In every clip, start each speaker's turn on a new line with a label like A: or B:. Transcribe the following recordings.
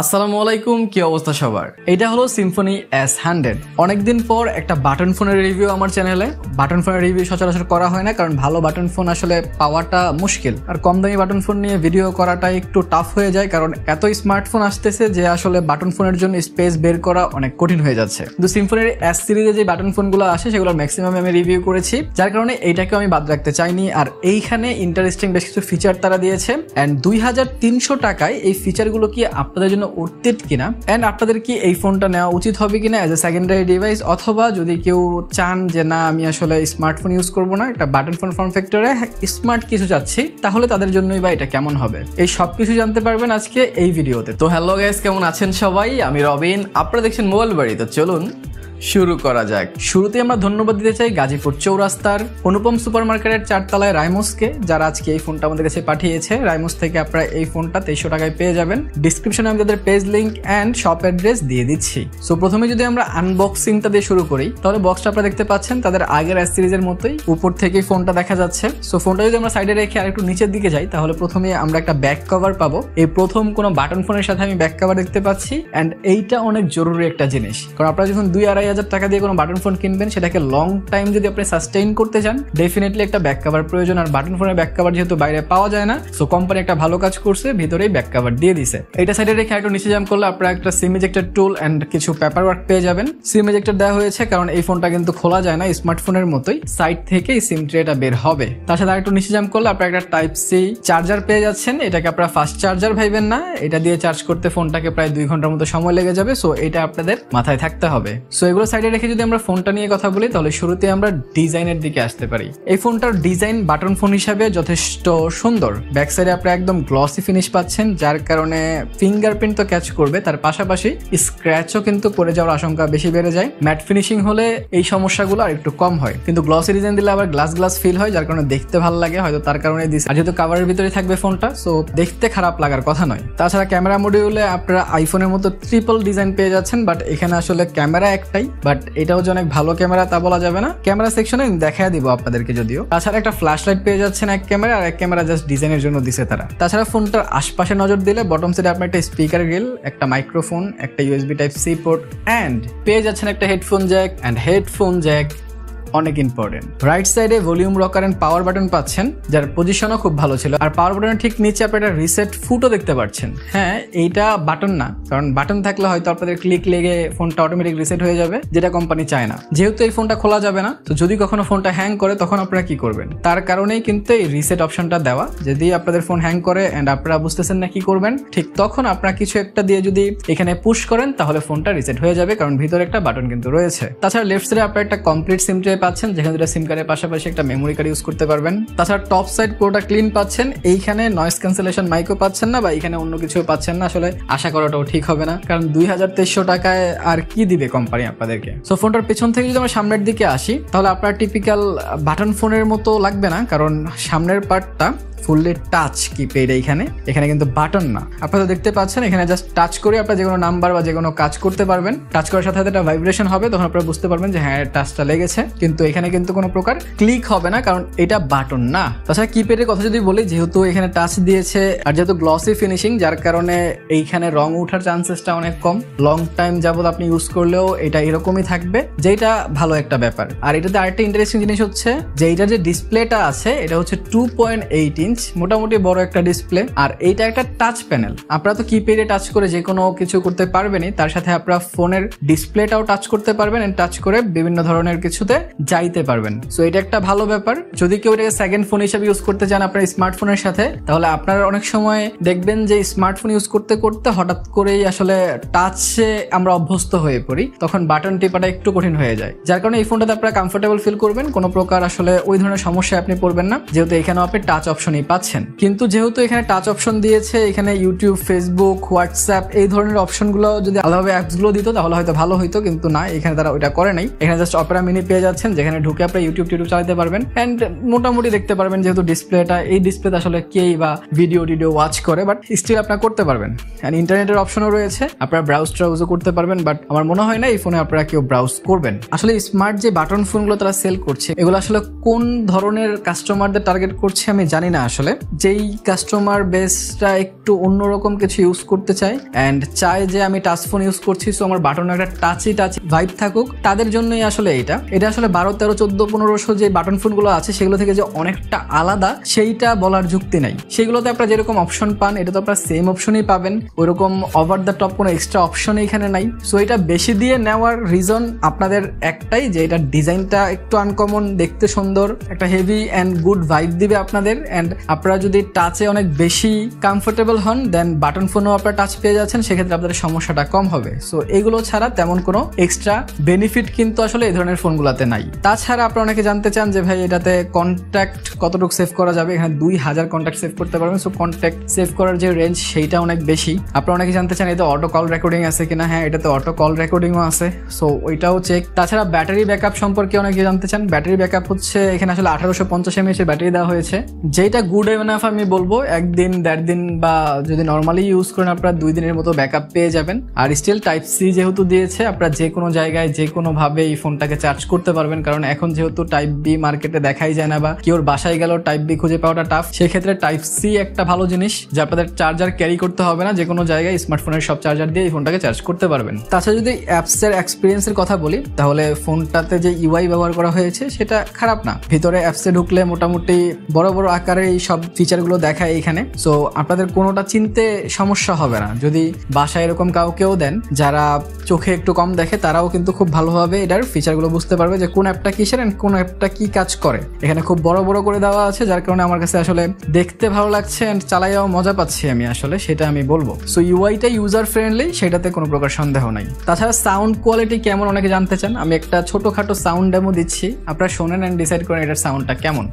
A: আসসালামু আলাইকুম, কি অবস্থা সবার? এটা হলো সিম্ফনি S100। অনেকদিন পর একটা বাটন ফোনের রিভিউ আমার চ্যানেলে। বাটন ফোনের রিভিউ সচরাচর করা হয় না, কারণ ভালো বাটন ফোন আসলে পাওয়াটা মুশকিল, আর কম দামি বাটন ফোন নিয়ে ভিডিও করাটা একটু টাফ হয়ে যায়, কারণ এত স্মার্টফোন আসতেছে যে আসলে বাটন ফোনের জন্য স্পেস বের করা অনেক কঠিন হয়ে যাচ্ছে। কিন্তু সিম্ফনির S সিরিজে যে বাটন ফোনগুলো আসে সেগুলোর ম্যাক্সিমাম আমি রিভিউ করেছি, যার কারণে এইটাকে আমি বাদ রাখতে চাইনি। আর এইখানে ইন্টারেস্টিং বেশ কিছু ফিচার তারা দিয়েছে, অ্যান্ড 2300 টাকায় এই ফিচারগুলো কি আপনাদের জন্য উর্থিত কিনা, এন্ড আপনাদের কি এই ফোনটা নেওয়া উচিত হবে কিনা এজ এ সেকেন্ডারি ডিভাইস, অথবা যদি কেউ চান যে না আমি আসলে স্মার্টফোন ইউজ করবো না, একটা বাটন ফোন ফর্ম ফ্যাক্টরে স্মার্ট কিছু চাচ্ছি, তাহলে তাদের জন্যই বা এটা কেমন হবে, এই সবকিছু জানতে পারবেন আজকে এই ভিডিওতে। তো হ্যালো গাইস, কেমন আছেন সবাই? আমি রবিন, আপনারা দেখছেন মোবাইল বাড়ি। তো চলুন শুরু করা যাক। শুরুতে আমরা ধন্যবাদ দিতে চাই গাজীপুর চৌরাস্তার অনুপম সুপার মার্কেটের 4 তলায় রাইমোসকে, যারা আজকে এই ফোনটা আমাদের কাছে পাঠিয়েছে। রাইমোস থেকে আপনারা এই ফোনটা 2300 টাকায় পেয়ে যাবেন। ডিসক্রিপশনে আমি তাদের page link and shop address দিয়ে দিচ্ছি। সো প্রথমে যদি আমরা আনবক্সিংটা দিয়ে শুরু করি, তাহলে বক্সটা আপনারা দেখতে পাচ্ছেন তাদের আগের S সিরিজের মতোই, উপর থেকেই ফোনটা দেখা যাচ্ছে। সো ফোনটা যদি আমরা সাইডে রেখে আর একটু নিচের দিকে যাই, তাহলে প্রথমে আমরা একটা ব্যাক কভার পাবো। এই প্রথম কোনো বাটন ফোনের সাথে আমি ব্যাক কভার দেখতে পাচ্ছি, অ্যান্ড এইটা অনেক জরুরি একটা জিনিস, কারণ আপনারা যখন 2-2.5 হাজার টাকা দিয়ে কোনো বাটন ফোন কিনবেন, সেটাকে লং টাইম যদি আপনি সাস্টেইন করতে চান, ডেফিনেটলি একটা ব্যাক কভার প্রয়োজন। আর বাটন ফোনের ব্যাক কভার যেহেতু বাইরে পাওয়া যায় না, সো কোম্পানি একটা ভালো কাজ করছে, ভিতরেই ব্যাক কভার দিয়ে দিছে। এটা সাইডে রেখে একটু নিচে জাম্প করলে আপনারা একটা সিম ইজেক্টর টুল এন্ড কিছু পেপার ওয়ার্ক পেয়ে যাবেন। সিম ইজেক্টর দেওয়া হয়েছে কারণ এই ফোনটা কিন্তু খোলা যায় না, স্মার্টফোনের মতোই সাইড থেকে সিম ট্রেটা বের হবে। তার সাথে একটু নিচে জাম্প করলে আপনারা একটা টাইপ সি চার্জার পেয়ে যাচ্ছেন। এটাকে আপনারা ফাস্ট চার্জার ভাইবেন না, এটা দিয়ে চার্জ করতে ফোনটাকে প্রায় 2 ঘন্টার মতো সময় লেগে যাবে। সো এটা আপনাদের মাথায় থাকতে হবে। সো এগুলো সাইডে রেখে যদি আমরা ফোনটা নিয়ে কথা বলি, তাহলে শুরুতে আমরা ডিজাইনের দিকে আসতে পারি। এই ফোনটার ডিজাইন বাটন ফোন হিসাবে যথেষ্ট সুন্দর। ব্যাক সাইডে আপনারা একদম গ্লসি ফিনিশ পাচ্ছেন, যার কারণে ফিঙ্গারপ্রিন্ট তো ক্যাচ করবে, তার পাশাপাশি স্ক্র্যাচও কিন্তু পড়ে যাওয়ার আশঙ্কা বেশি বেড়ে যায়। ম্যাট ফিনিশিং হলে এই সমস্যাগুলো আর একটু কম হয়, কিন্তু গ্লসি ডিজাইন দিলে আবার গ্লাস গ্লাস ফিল হয়, যার কারণে দেখতে ভালো লাগে, হয়তো তার কারণে দিচ্ছে। আর যেহেতু কাভারের ভিতরে থাকবে ফোনটা, সো দেখতে খারাপ লাগার কথা নয়। তাছাড়া ক্যামেরা মডিউলে আপনারা আইফোনের মতো ট্রিপল ডিজাইন পেয়ে যাচ্ছেন, বাট এখানে আসলে ক্যামেরা একটাই, বাট এটাও যে অনেক ভালো ক্যামেরা তা বলা যাবে না। ক্যামেরা সেকশনে দেখায় দিব আপনাদেরকে যদিও। তাছাড়া একটা ফ্ল্যাশ লাইট পেয়ে যাচ্ছেন এক ক্যামেরা, আর এক ক্যামেরা জাস্ট ডিজাইনের জন্য দিছে তারা। তাছাড়া ফোনটার আশপাশে নজর দিলে বটম সাইডে আপনার একটা স্পিকার গ্রিল, একটা মাইক্রোফোন, একটা USB type C port, and পেয়ে যাচ্ছেন একটা headphone jack. And headphone jack অনেক ইম্পর্টেন্ট। রাইট সাইডে volume rocker and power button পাচ্ছেন, যার পজিশনও খুব ভালো ছিল। আর পাওয়ার বাটনের ঠিক নিচে আপনি একটা রিসেট ফুটও দেখতে পাচ্ছেন। হ্যাঁ, এইটা বাটন না, কারণ বাটন থাকলে হয়তো আপনাদের ক্লিক লেগে ফোনটা অটোমেটিক রিসেট হয়ে যাবে, যেটা কোম্পানি চায় না। যেহেতু এই ফোনটা খোলা যাবে না, তো যদি কখনো ফোনটা হ্যাং করে তখন আপনারা কি করবেন, তার কারণেই কিন্তু এই রিসেট অপশনটা দেওয়া। যদি আপনাদের ফোন হ্যাং করে এন্ড আপনারা বুঝতেছেন না কি করবেন, ঠিক তখন আপনারা কিছু একটা দিয়ে যদি এখানে পুশ করেন, তাহলে ফোনটা রিসেট হয়ে যাবে, কারণ ভিতরে একটা বাটন কিন্তু রয়েছে। তাছাড়া লেফট সাইডে আপনারা একটা কমপ্লিট সিম ট্রে পাচ্ছেন, যেখানে দুটো সিম কার্ডের পাশাপাশি একটা মেমোরি কার্ড ইউজ করতে পারবেন। তাছাড়া টপ সাইড পুরোটা ক্লিন পাচ্ছেন। এইখানে নয়েজ ক্যান্সেলেশন মাইকও পাচ্ছেন না, বা এখানে অন্য কিছু পাচ্ছেন না। আসলে আশা করাটাও ঠিক হবে না, কারণ 2300 টাকায় আর কি দিবে কোম্পানি আপনাদেরকে। সো ফোনটার পেছন থেকে যদি আমরা সামনের দিকে আসি, তাহলে আপনার টিপিক্যাল বাটন ফোনের মতো লাগবে না, কারণ সামনের পার্টটা ফুললি টাচ কিপ্যাড। এখানে কিন্তু বাটন না, আপনারা দেখতে পাচ্ছেন। এখানে জাস্ট টাচ করে আপনারা যে কোনো নাম্বার বা যে কোনো কাজ করতে পারবেন। টাচ করার সাথে সাথে একটা ভাইব্রেশন হবে, তখন আপনারা বুঝতে পারবেন যে হ্যাঁ টাচটা লেগেছে, কিন্তু এখানে কিন্তু কোনো প্রকার ক্লিক হবে না, কারণ এটা বাটন না। তাছাড়া কিপ্যাডের কথা যদি বলি, যেহেতু এখানে টাচ দিয়েছে আর যেহেতু গ্লসি ফিনিশিং, যার কারণে এইখানে রং ওঠার চান্সেসটা অনেক কম। লং টাইম যাবত আপনি ইউজ করলেও এটা এরকমই থাকবে, যেটা ভালো একটা ব্যাপার। আর এটাতে আরেকটা ইন্টারেস্টিং জিনিস হচ্ছে যে এটার যে ডিসপ্লেটা আছে, এটা হচ্ছে 2.8 ইঞ্চ, মোটামুটি বড় একটা ডিসপ্লে। আর এইটা একটা টাচ প্যানেল। আপনারা তো কিপ্যাডে টাচ করে যে কোনো কিছু করতে পারবেনই, তার সাথে আপনারা ফোনের ডিসপ্লেটাও টাচ করতে পারবেন, এন্ড টাচ করে বিভিন্ন ধরনের কিছুতে যাইতে পারবেন। সো এটা একটা ভালো ব্যাপার। যদি কেউ এটাকে সেকেন্ড ফোন হিসেবে ইউজ করতে চান আপনার স্মার্টফোনের সাথে, তাহলে আপনারা অনেক সময় দেখবেন যে স্মার্টফোন ইউজ করতে করতে হঠাৎ করেই আসলে টাচে আমরা অভ্যস্ত হয়ে পড়ি, তখন বাটন টিপাটা একটু কঠিন হয়ে যায়। যার কারণে এই ফোনটাতে আপনারা কমফোর্টেবল ফিল করবেন, কোনো প্রকার আসলে ওই ধরনের সমস্যায় আপনি পড়বেন না, যেহেতু এখানেও আপনি টাচ অপশনই পাচ্ছেন। কিন্তু যেহেতু এখানে টাচ অপশন দিয়েছে, এখানে ইউটিউব, ফেসবুক, হোয়াটসঅ্যাপ এই ধরনের অপশনগুলো যদি আলাদাভাবে অ্যাপসগুলো দিত, তাহলে হয়তো ভালো হইতো, কিন্তু না, এখানে তারা ওইটা করে নাই। এখানে জাস্ট অপেরা মিনি পেয়ে যাচ্ছেন, যেখানে ঢুকে আপনি ইউটিউব চালাতে পারবেন, এন্ড মোটামুটি দেখতে পারবেন। যেহেতু ডিসপ্লেটা, এই ডিসপ্লেতে আসলে কেই বা ভিডিও ওয়াচ করে, বাট স্টিল আপনারা করতে পারবেন। এন্ড ইন্টারনেটের অপশনও রয়েছে, আপনারা ব্রাউজও করতে পারবেন, বাট আমার মনে হয় না এই ফোনে আপনারা কেউ ব্রাউজ করবেন। আসলে স্মার্ট যে বাটন ফোনগুলো তারা সেল করছে, এগুলো আসলে কোন ধরনের কাস্টমারদের টার্গেট করছে আমি জানি না আসলে যেই কাস্টমার বেসটা একটু অন্যরকম কিছু ইউজ করতে চায় অ্যান্ড চায় যে আমি টাচ ফোন ইউজ করছি, সো আমার বাটনে একটা টাচি ভাইব থাকুক, তাদের জন্যই আসলে এটা আসলে 12, 13, 14, 1500 যে বাটন ফোনগুলো আছে সেগুলো থেকে যে অনেকটা আলাদা সেইটা বলার যুক্তি নাই। সেগুলোতে আপনারা যেরকম অপশন পান এটা তো আপনারা সেম অপশনই পাবেন, ওইরকম ওভার দ্য টপ কোনো এক্সট্রা অপশন এখানে নাই। সো এটা বেশি দিয়ে নেওয়ার রিজন আপনাদের একটাই, যে এটা ডিজাইনটা একটু আনকমন, দেখতে সুন্দর, একটা হেভি অ্যান্ড গুড ভাইব দিবে আপনাদের। অ্যান্ড আপনারা যদি টাচে অনেক বেশি কমফোর্টেবল হন দেন বাটন ফোনও আপনারা টাচ পেয়ে যাচ্ছেন, সেক্ষেত্রে আপনাদের সমস্যাটা কম হবে। সো এগুলো ছাড়া তেমন কোনো এক্সট্রা বেনিফিট কিন্তু আসলে এই ধরনের ফোনগুলোতে নাই। তাছাড়া আপনারা অনেকে জানতে চান যে ভাই এটাতে কন্ট্যাক্ট কতটুকু সেভ করা যাবে, এখানে 2000 কন্ট্যাক্ট সেভ করতে পারবেন। সো কন্ট্যাক্ট সেভ করার যে রেঞ্জ সেইটা অনেক বেশি। আপনারা অনেকে জানতে চান এতে অটো কল রেকর্ডিং আছে কিনা, হ্যাঁ এটাতে অটো কল রেকর্ডিংও আছে, সো ওইটাও চেক। তাছাড়া ব্যাটারি ব্যাকআপ সম্পর্কে অনেকে জানতে চান। ব্যাটারি ব্যাকআপ হচ্ছে এখানে আসলে 1850 mAh এর ব্যাটারি দেওয়া হয়েছে, যেটা গুড এনাফ আমি বলবো। 1 দিন 1.5 দিন বা যদি নর্মালি ইউজ করেন আপনারা 2 দিনের মতো ব্যাকআপ পেয়ে যাবেন। আর স্টিল টাইপ সি যেহেতু দিয়েছে, আপনারা যে কোনো জায়গায় যে কোনো ভাবে এই ফোনটাকে চার্জ করতে পারবেন, কারণ এখন যেহেতু টাইপ বি মার্কেটে দেখাই যায় না বা কেউ বাসায় গেল টাইপ বি খুঁজে পাওয়াটা টাফ, সেক্ষেত্রে টাইপ সি একটা ভালো জিনিস যে আপনাদের চার্জার ক্যারি করতে হবে না, যে কোনো জায়গায় স্মার্টফোনের সব চার্জার দিয়ে এই ফোনটাকে চার্জ করতে পারবেন। তাছাড়া যদি অ্যাপসের এক্সপিরিয়েন্সের কথা বলি, তাহলে ফোনটাতে যে ইউআই ব্যবহার করা হয়েছে সেটা খারাপ না। ভিতরে অ্যাপসে ঢুকলে মোটামুটি বড় বড় আকারে এই সব ফিচারগুলো দেখায় এখানে, সো আপনাদের কোনোটা চিনতে সমস্যা হবে না। যদি বাসায় এরকম কাউকেও দেন যারা চোখে একটু কম দেখে, তারাও কিন্তু খুব ভালোভাবে এটার ফিচারগুলো বুঝতে পারবে যে কোন অ্যাপটা কিসের এন্ড কোন অ্যাপটা কি কাজ করে। এখানে খুব বড় বড় করে দেওয়া আছে, যার কারণে আমার কাছে আসলে দেখতে ভালো লাগছে এন্ড চালাইয়াও মজা পাচ্ছি আমি আসলে, সেটা আমি বলবো। সো ইউআইটা ইউজার ফ্রেন্ডলি, সেটাতে কোনো প্রকার সন্দেহ নাই। তাছাড়া সাউন্ড কোয়ালিটি কেমন অনেকে জানতে চান, আমি একটা ছোটখাটো সাউন্ড ডেমো দিচ্ছি, আপনারা শোনেন এন্ড ডিসাইড করেন এটার সাউন্ডটা কেমন।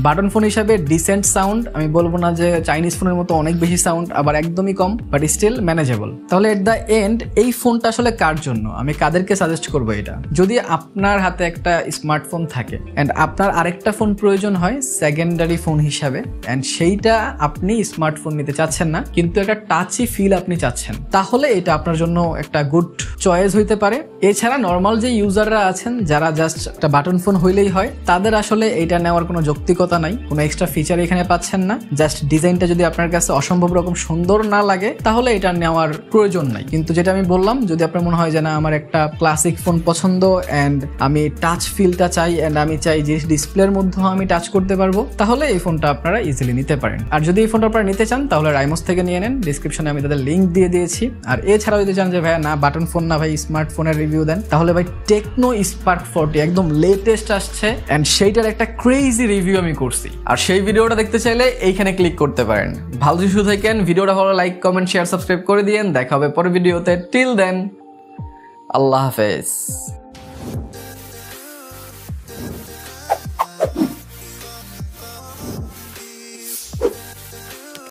A: বাটন ফোন হিসাবে ডিসেন্ট সাউন্ড, আমি বলবো না যে চাইনিজ ফোনের মতো অনেক বেশি সাউন্ড, আবার একদমই কম, বাট স্টিল ম্যানেজেবল। তাহলে এট দ্য এন্ড এই ফোনটা আসলে কার জন্য, আমি কাদেরকে সাজেস্ট করবো এটা? যদি আপনার হাতে একটা স্মার্টফোন থাকে অ্যান্ড আপনার আরেকটা ফোন প্রয়োজন হয় সেকেন্ডারি ফোন হিসাবে, অ্যান্ড সেইটা আপনি স্মার্টফোন নিতে চাচ্ছেন না কিন্তু একটা টাচি ফিল আপনি চাচ্ছেন, তাহলে এটা আপনার জন্য একটা গুড চয়েস হইতে পারে। এছাড়া নর্মাল যে ইউজাররা আছেন যারা জাস্ট একটা বাটন ফোন হইলেই হয়, তাদের আসলে এটা নেওয়ার কোনো যৌক্তিকতা নাই, কোনো এক্সট্রা ফিচার এখানে পাচ্ছেন না। জাস্ট ডিজাইনটা যদি আপনার কাছে অসম্ভব রকম সুন্দর না লাগে তাহলে এটা নেওয়ার প্রয়োজন নাই। কিন্তু যেটা আমি বললাম, যদি আপনার মনে হয় যে না আমার একটা ক্লাসিক ফোন পছন্দ অ্যান্ড আমি টাচ ফিলটা চাই অ্যান্ড আমি চাই যে ডিসপ্লের মধ্যেও আমি টাচ করতে পারবো, তাহলে এই ফোনটা আপনারা ইজিলি নিতে পারেন। আর যদি এই ফোনটা আপনারা নিতে চান তাহলে রাইমোস থেকে নিয়ে নেন, ডিসক্রিপশনে আমি তাদের লিঙ্ক দিয়ে দিয়েছি। আর এছাড়াও যদি চান যে ভাই না বাটন ফোন না ভাই স্মার্টফোনের রিভিউ দেন, তাহলে ভাই টেকনো স্পার্ক 40 একদম লেটেস্ট আসছে অ্যান্ড সেইটার একটা ক্রেজি রিভিউ আমি করছি। আর সেই ভিডিওটা দেখতে চাইলে এইখানে ক্লিক করতে পারেন। ভালো কিছু থাকেন, ভিডিওটা ভালো লাইক কমেন্ট শেয়ার সাবস্ক্রাইব করে দিয়েন। দেখা হবে পরের ভিডিওতে। টিল দেন, আল্লাহ হাফেজ।